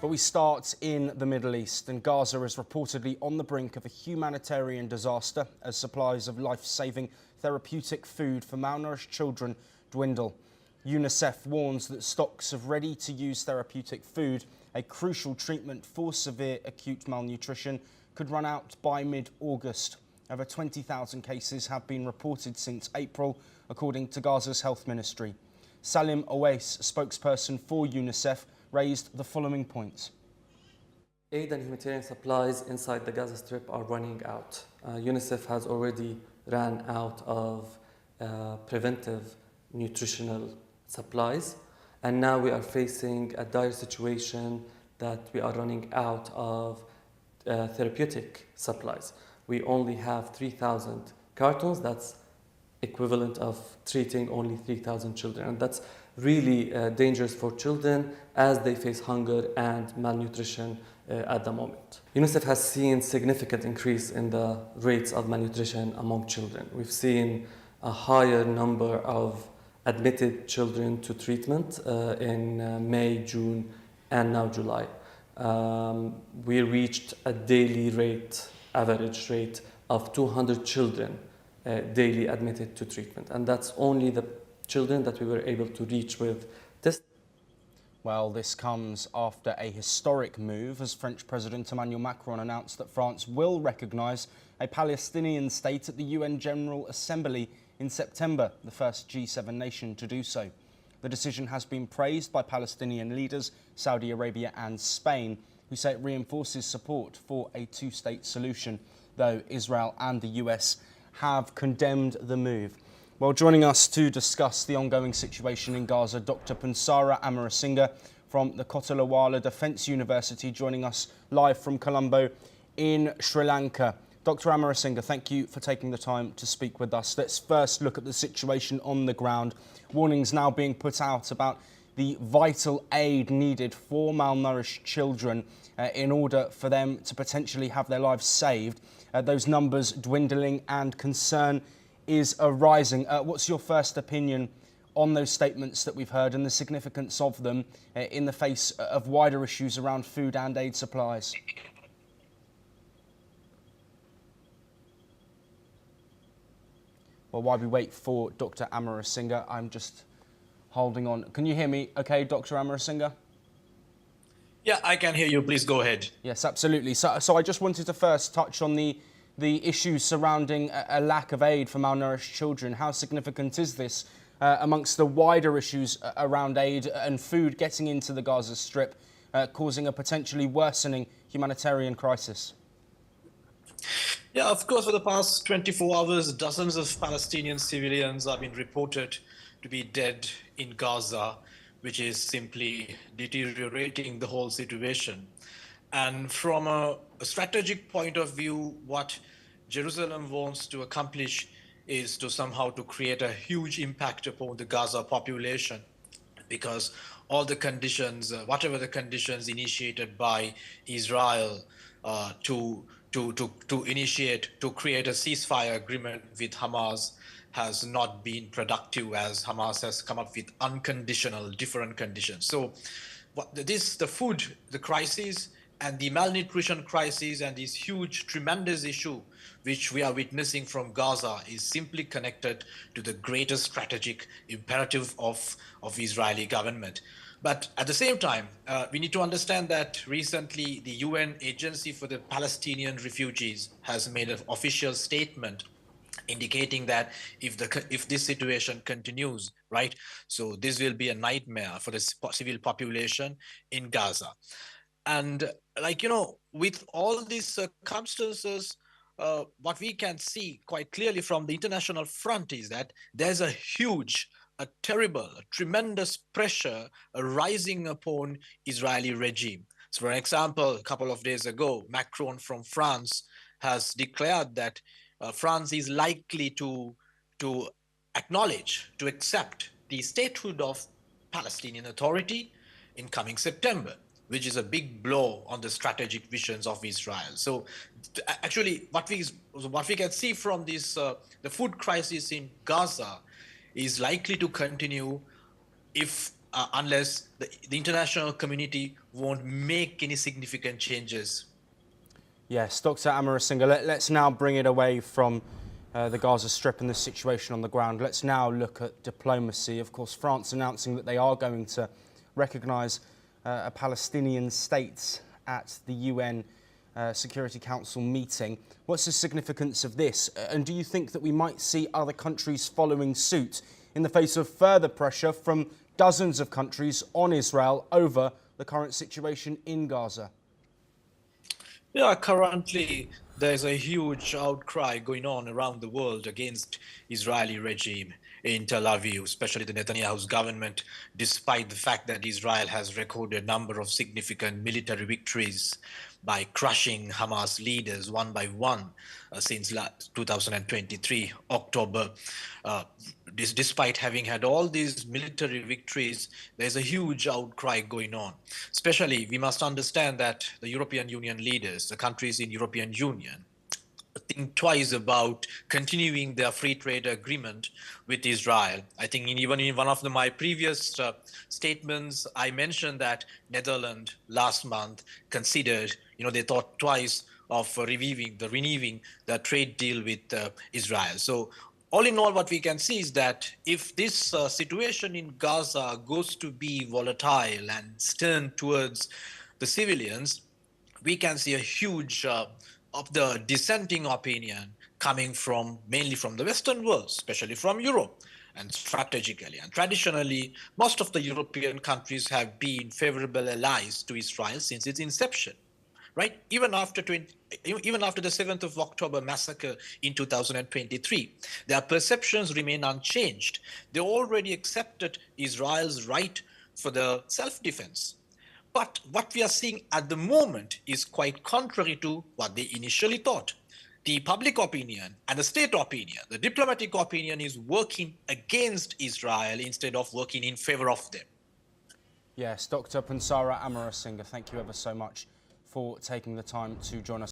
But we start in the Middle East, and Gaza is reportedly on the brink of a humanitarian disaster as supplies of life-saving therapeutic food for malnourished children dwindle. UNICEF warns that stocks of ready-to-use therapeutic food, a crucial treatment for severe acute malnutrition, could run out by mid-August. Over 20,000 cases have been reported since April, according to Gaza's health ministry. Salim Owais, spokesperson for UNICEF, raised the following points. Aid and humanitarian supplies inside the Gaza Strip are running out. UNICEF has already ran out of preventive nutritional supplies, and now we are facing a dire situation that we are running out of therapeutic supplies. We only have 3,000 cartons. That's equivalent of treating only 3,000 children, and that's really dangerous for children as they face hunger and malnutrition at the moment. UNICEF has seen significant increase in the rates of malnutrition among children. We've seen a higher number of admitted children to treatment in May, June, and now July. We reached a daily rate, average rate of 200 children daily admitted to treatment, and that's only the children that we were able to reach with this. Well, this comes after a historic move as French President Emmanuel Macron announced that France will recognise a Palestinian state at the UN General Assembly in September, the first G7 nation to do so. The decision has been praised by Palestinian leaders, Saudi Arabia and Spain, who say it reinforces support for a two-state solution, though Israel and the US have condemned the move. Well, joining us to discuss the ongoing situation in Gaza, Dr. Pansara Amarasinghe from the Kotalawala Defence University, joining us live from Colombo in Sri Lanka. Dr. Amarasinghe, thank you for taking the time to speak with us. Let's first look at the situation on the ground. Warnings now being put out about the vital aid needed for malnourished children in order for them to potentially have their lives saved. Those numbers dwindling and concern is arising. What's your first opinion on those statements that we've heard and the significance of them in the face of wider issues around food and aid supplies? Well, while we wait for Dr. Amarasinghe, I'm just holding on. Can you hear me okay, Dr. Amarasinghe? Yeah, I can hear you. Please go ahead. Yes, absolutely. So I just wanted to first touch on the issues surrounding a lack of aid for malnourished children. How significant is this amongst the wider issues around aid and food getting into the Gaza Strip, causing a potentially worsening humanitarian crisis? Yeah, of course, for the past 24 hours, dozens of Palestinian civilians have been reported to be dead in Gaza, which is simply deteriorating the whole situation. And from a strategic point of view, what Jerusalem wants to accomplish is to somehow to create a huge impact upon the Gaza population, because all the conditions, whatever the conditions initiated by Israel to create a ceasefire agreement with Hamas has not been productive, as Hamas has come up with unconditional, different conditions. So the food, the crisis, and the malnutrition crisis and this huge, tremendous issue which we are witnessing from Gaza is simply connected to the greater strategic imperative of Israeli government. But at the same time, we need to understand that recently the UN Agency for the Palestinian Refugees has made an official statement indicating that if this situation continues, right, so this will be a nightmare for the civil population in Gaza. And with all these circumstances, what we can see quite clearly from the international front is that there's a huge, a terrible, a tremendous pressure rising upon Israeli regime. So for example, a couple of days ago, Macron from France has declared that France is likely to acknowledge, to accept the statehood of Palestinian Authority in coming September, which is a big blow on the strategic visions of Israel. So actually what we can see from this, the food crisis in Gaza is likely to continue if unless the international community won't make any significant changes. Yes, Dr. Amarasinghe, let's now bring it away from the Gaza Strip and the situation on the ground. Let's now look at diplomacy. Of course, France announcing that they are going to recognise a Palestinian state at the UN Security Council meeting. What's the significance of this? And do you think that we might see other countries following suit in the face of further pressure from dozens of countries on Israel over the current situation in Gaza? Yeah, currently there's a huge outcry going on around the world against Israeli regime in Tel Aviv, especially the Netanyahu's government, despite the fact that Israel has recorded a number of significant military victories by crushing Hamas leaders one by one since 2023 October. Despite having had all these military victories, there's a huge outcry going on. Especially, we must understand that the European Union leaders, the countries in European Union, think twice about continuing their free trade agreement with Israel. I think even in one of my previous statements, I mentioned that Netherlands last month considered, they thought twice of renewing the trade deal with Israel. So all in all, what we can see is that if this situation in Gaza goes to be volatile and turn towards the civilians, we can see a huge of the dissenting opinion coming mainly from the Western world, especially from Europe, and strategically. And traditionally, most of the European countries have been favorable allies to Israel since its inception, right? Even after the 7th of October massacre in 2023, their perceptions remain unchanged. They already accepted Israel's right for the self-defense. But what we are seeing at the moment is quite contrary to what they initially thought. The public opinion and the state opinion, the diplomatic opinion, is working against Israel instead of working in favor of them. Yes, Dr. Pansara Amarasinghe, thank you ever so much for taking the time to join us.